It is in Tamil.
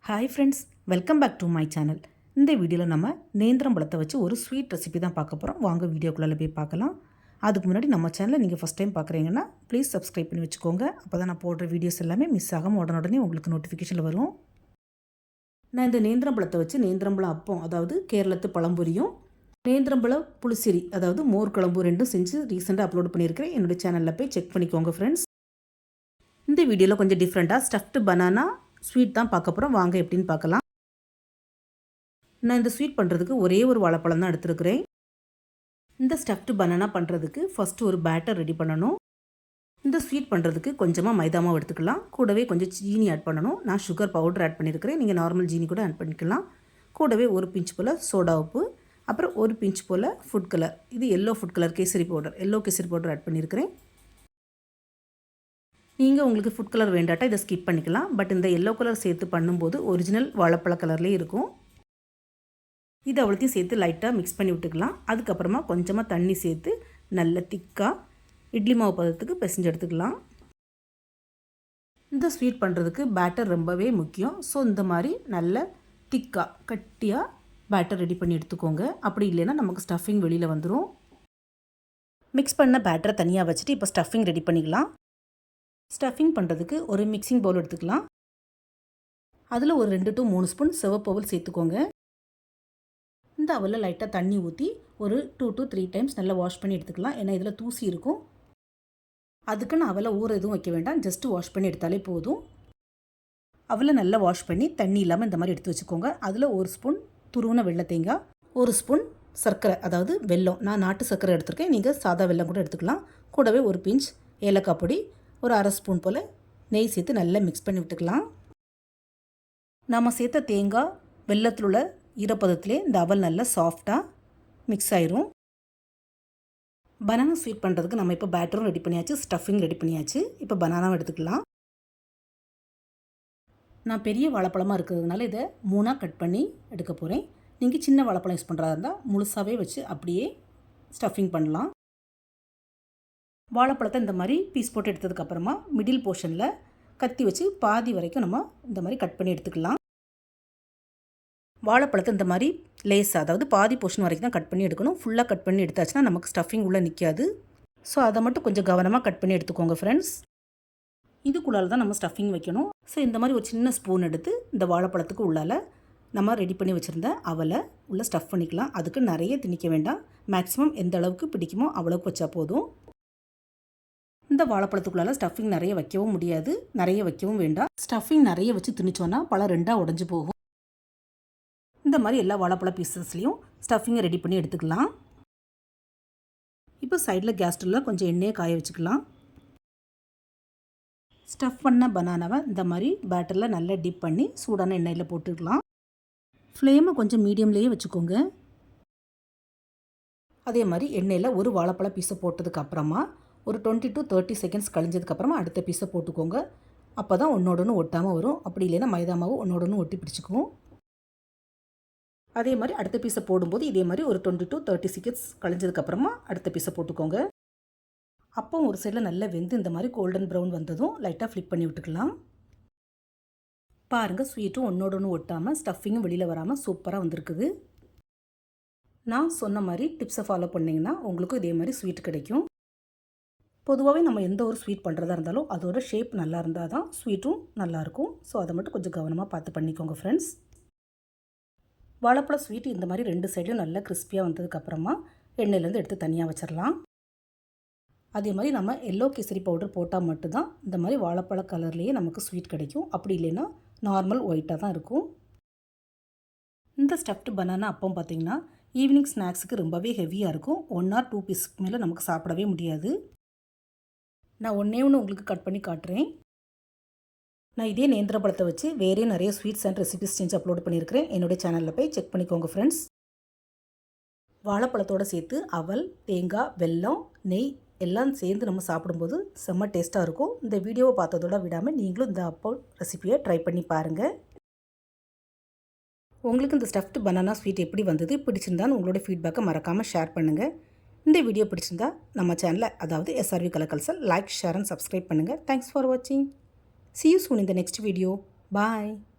Hi friends, welcome back to my channel. இந்த வீடியோவில் நம்ம நேந்திரம் பழத்தை வச்சு ஒரு ஸ்வீட் ரெசிபி தான் பார்க்க போகிறோம். வாங்க வீடியோக்குள்ளே போய் பார்க்கலாம். அதுக்கு முன்னாடி நம்ம சேனலை நீங்கள் ஃபஸ்ட் டைம் பார்க்குறீங்கன்னா ப்ளீஸ் சப்ஸ்கிரைப் பண்ணி வச்சுக்கோங்க. அப்போ தான் நான் போடுற வீடியோஸ் எல்லாமே மிஸ் ஆகாமல் உடனே உங்களுக்கு நோட்டிஃபிகேஷனில் வரும். நான் இந்த நேந்திரம் பழத்தை வச்சு நேந்திரம்பழம் அப்பம், அதாவது கேரளத்து பழம்பொரியும் நேந்திரம்பழம் புளிசிரி, அதாவது மோர் குழம்பு ரெண்டும் செஞ்சு ரீசெண்டாக அப்லோட் பண்ணியிருக்கிறேன். என்னுடைய சேனலில் போய் செக் பண்ணிக்கோங்க ஃப்ரெண்ட்ஸ். இந்த வீடியோவில் கொஞ்சம் டிஃப்ரெண்ட்டாக ஸ்டஃப்டு பனானா ஸ்வீட் தான் பார்க்க போகிறோம். வாங்க எப்படின்னு பார்க்கலாம். நான் இந்த ஸ்வீட் பண்ணுறதுக்கு ஒரே ஒரு வாழைப்பழம் தான் எடுத்துருக்கிறேன். இந்த ஸ்டஃப்டு பனானா பண்ணுறதுக்கு ஃபஸ்ட்டு ஒரு பேட்டர் ரெடி பண்ணணும். இந்த ஸ்வீட் பண்ணுறதுக்கு கொஞ்சமாக மைதா மாவு எடுத்துக்கலாம். கூடவே கொஞ்சம் சீனி ஆட் பண்ணணும். நான் சுகர் பவுடர் ஆட் பண்ணியிருக்கிறேன். நீங்கள் நார்மல் சீனி கூட ஆட் பண்ணிக்கலாம். கூடவே ஒரு பிஞ்ச் போல் சோடா உப்பு, அப்புறம் ஒரு பிஞ்ச் போல் ஃபுட் கலர், இது yellow food colour kesari powder, yellow kesari powder add பண்ணியிருக்கிறேன். நீங்கள் உங்களுக்கு ஃபுட் கலர் வேண்டாட்டா இதை ஸ்கிப் பண்ணிக்கலாம். பட் இந்த எல்லோ கலர் சேர்த்து பண்ணும்போது ஒரிஜினல் வாழைப்பழ கலர்லேயே இருக்கும். இது அவ்வளோத்தையும் சேர்த்து லைட்டாக மிக்ஸ் பண்ணி விட்டுக்கலாம். அதுக்கப்புறமா கொஞ்சமாக தண்ணி சேர்த்து நல்ல திக்காக இட்லி மாவு பதத்துக்கு பிசைஞ்சு எடுத்துக்கலாம். இந்த ஸ்வீட் பண்ணுறதுக்கு பேட்டர் ரொம்பவே முக்கியம். ஸோ இந்த மாதிரி நல்ல திக்காக கட்டியாக பேட்டர் ரெடி பண்ணி எடுத்துக்கோங்க. அப்படி இல்லைன்னா நமக்கு ஸ்டஃபிங் வெளியில் வந்துடும். மிக்ஸ் பண்ண பேட்டரை தனியாக வச்சுட்டு இப்போ ஸ்டஃபிங் ரெடி பண்ணிக்கலாம். ஸ்டஃபிங் பண்ணுறதுக்கு ஒரு மிக்சிங் பவுல் எடுத்துக்கலாம். அதில் ஒரு 2 to 3 ஸ்பூன் சிவப்பு அவல் சேர்த்துக்கோங்க. இந்த அவலில் லைட்டாக தண்ணி ஊற்றி ஒரு 2 to 3 டைம்ஸ் நல்லா வாஷ் பண்ணி எடுத்துக்கலாம். ஏன்னா இதில் தூசி இருக்கும். அதுக்குன்னு அவலை ஊற எதுவும் வைக்க வேண்டாம், ஜஸ்ட்டு வாஷ் பண்ணி எடுத்தாலே போதும். அவலை நல்லா வாஷ் பண்ணி தண்ணி இல்லாமல் இந்த மாதிரி எடுத்து வச்சுக்கோங்க. அதில் 1 ஸ்பூன் துருவின வெள்ளை தேங்காய், 1 ஸ்பூன் சர்க்கரை, அதாவது வெல்லம். நான் நாட்டு சர்க்கரை எடுத்துருக்கேன், நீங்கள் சாதா வெல்லம் கூட எடுத்துக்கலாம். கூடவே ஒரு பிஞ்ச் ஏலக்காய் பொடி, ஒரு அரை ஸ்பூன் போல் நெய் சேர்த்து நல்லா மிக்ஸ் பண்ணி விட்டுக்கலாம். நம்ம சேர்த்த தேங்காய் வெல்லத்தில் உள்ள ஈரப்பதத்திலே இந்த அவல் நல்லா சாஃப்டாக மிக்ஸ் ஆயிரும். பனானா ஸ்வீட் பண்ணுறதுக்கு நம்ம இப்போ பேட்டரும் ரெடி பண்ணியாச்சு, ஸ்டஃபிங் ரெடி பண்ணியாச்சு. இப்போ பனானாவும் எடுத்துக்கலாம். நான் பெரிய வாழைப்பழமாக இருக்கிறதுனால இதை 3ஆக கட் பண்ணி எடுக்க போகிறேன். நீங்கள் சின்ன வாழைப்பழம் யூஸ் பண்ணுறதா இருந்தால் முழுசாகவே வச்சு அப்படியே ஸ்டஃபிங் பண்ணலாம். வாழைப்பழத்தை இந்த மாதிரி பீஸ் போட்டு எடுத்ததுக்கப்புறமா மிடில் போர்ஷனில் கத்தி வச்சு பாதி வரைக்கும் நம்ம இந்த மாதிரி கட் பண்ணி எடுத்துக்கலாம். வாழைப்பழத்தை இந்த மாதிரி லேஸாக, அதாவது பாதி போர்ஷன் வரைக்கும் தான் கட் பண்ணி எடுக்கணும். ஃபுல்லாக கட் பண்ணி எடுத்தாச்சுன்னா நமக்கு ஸ்டஃபிங் உள்ளே நிற்காது. ஸோ அதை மட்டும் கொஞ்சம் கவனமாக கட் பண்ணி எடுத்துக்கோங்க ஃப்ரெண்ட்ஸ். இதுக்குள்ளால் தான் நம்ம ஸ்டஃபிங் வைக்கணும். ஸோ இந்த மாதிரி ஒரு சின்ன ஸ்பூன் எடுத்து இந்த வாழைப்பழத்துக்கு உள்ளால் நம்ம ரெடி பண்ணி வச்சுருந்த அவலை உள்ளே ஸ்டஃப் பண்ணிக்கலாம். அதுக்கு நிறைய திணிக்க வேண்டாம். மேக்ஸிமம் எந்த அளவுக்கு பிடிக்குமோ அவ்வளோக்கு வச்சா போதும். இந்த வாழைப்பழத்துக்குள்ளால் ஸ்டஃபிங் நிறைய வைக்கவும் முடியாது, நிறைய வைக்கவும் வேண்டாம். ஸ்டஃபிங் நிறைய வச்சு திணிச்சோன்னா பழம் 2ஆக உடஞ்சி போகும். இந்த மாதிரி எல்லா வாழைப்பழ பீசஸ்லையும் ஸ்டஃபிங்கை ரெடி பண்ணி எடுத்துக்கலாம். இப்போ சைடில் கேஸ் ஸ்டவ்வில் கொஞ்சம் எண்ணெயை காய வச்சுக்கலாம். ஸ்டஃப் பண்ண பனானாவை இந்த மாதிரி பேட்டரில் நல்லா டிப் பண்ணி சூடான எண்ணெயில் போட்டுக்கலாம். ஃப்ளேமை கொஞ்சம் மீடியம்லேயே வச்சுக்கோங்க. அதே மாதிரி எண்ணெயில் ஒரு வாழைப்பழ பீஸை போட்டதுக்கு அப்புறமா ஒரு 20 to 30 செகண்ட்ஸ் கழிஞ்சதுக்கப்புறமா அடுத்த பீஸை போட்டுக்கோங்க. அப்போ தான் ஒன்றோடனு ஒட்டாமல் வரும். அப்படி இல்லைன்னா மைதா மாவு ஒன்றோடனு ஒட்டி பிடிச்சிக்கும். அதே மாதிரி அடுத்த பீஸை போடும்போது இதே மாதிரி ஒரு 20 to 30 செகண்ட்ஸ் கழிஞ்சதுக்கப்புறமா அடுத்த பீஸை போட்டுக்கோங்க. அப்போ ஒரு சைடில் நல்லா வெந்து இந்த மாதிரி கோல்டன் ப்ரௌன் வந்ததும் லைட்டாக ஃப்ளிப் பண்ணி விட்டுக்கலாம். பாருங்கள், ஸ்வீட்டும் ஒன்றோடனு ஒட்டாமல் ஸ்டஃபிங்கும் வெளியில் வராமல் சூப்பராக வந்திருக்குது. நான் சொன்ன மாதிரி டிப்ஸை ஃபாலோ பண்ணிங்கன்னா உங்களுக்கும் இதே மாதிரி ஸ்வீட் கிடைக்கும். பொதுவாகவே நம்ம எந்த ஒரு ஸ்வீட் பண்ணுறதா இருந்தாலும் அதோட ஷேப் நல்லா இருந்தால் தான் ஸ்வீட்டும் நல்லாயிருக்கும். ஸோ அதை மட்டும் கொஞ்சம் கவனமாக பார்த்து பண்ணிக்கோங்க ஃப்ரெண்ட்ஸ். வாழைப்பழ ஸ்வீட் இந்த மாதிரி 2 சைடும் நல்லா கிறிஸ்பியாக வந்ததுக்கப்புறமா எண்ணெயிலேருந்து எடுத்து தனியாக வச்சிடலாம். அதே மாதிரி நம்ம எல்லோ கேசரி பவுடர் போட்டால் மட்டும்தான் இந்த மாதிரி வாழைப்பழ கலர்லேயே நமக்கு ஸ்வீட் கிடைக்கும். அப்படி இல்லைன்னா நார்மல் ஒயிட்டாக தான் இருக்கும். இந்த ஸ்டஃப்டு பனானா அப்பம் பார்த்திங்கன்னா ஈவினிங் ஸ்நாக்ஸுக்கு ரொம்பவே ஹெவியாக இருக்கும். 1 or 2 பீஸ்க்கு மேலே நமக்கு சாப்பிடவே முடியாது. நான் ஒன்று உங்களுக்கு கட் பண்ணி காட்டுறேன். நான் இதே நேந்திர பழத்தை வச்சு வேறே நிறைய ஸ்வீட்ஸ் அண்ட் ரெசிபிஸ் செஞ்சு அப்லோட் பண்ணியிருக்கிறேன். என்னுடைய சேனலில் போய் செக் பண்ணிக்கோங்க ஃப்ரெண்ட்ஸ். வாழைப்பழத்தோடு சேர்த்து அவல், தேங்காய், வெல்லம், நெய் எல்லாம் சேர்ந்து நம்ம சாப்பிடும்போது செம்ம டேஸ்ட்டாக இருக்கும். இந்த வீடியோவை பார்த்ததோட விடாமல் நீங்களும் இந்த அப்பம் ரெசிபியை ட்ரை பண்ணி பாருங்கள். உங்களுக்கு இந்த ஸ்டஃப்டு பனானா ஸ்வீட் எப்படி வந்தது, பிடிச்சிருந்தான்னு உங்களோட ஃபீட்பேக்கை மறக்காமல் ஷேர் பண்ணுங்கள். இந்த வீடியோ பிடிச்சிருந்தா நம்ம சேனலை, அதாவது SRV கலக்கல்சல், லைக், ஷேர் அண்ட் சப்ஸ்கிரைப் பண்ணுங்கள். தேங்க்ஸ் ஃபார் வாட்சிங். See you soon in the next video. Bye.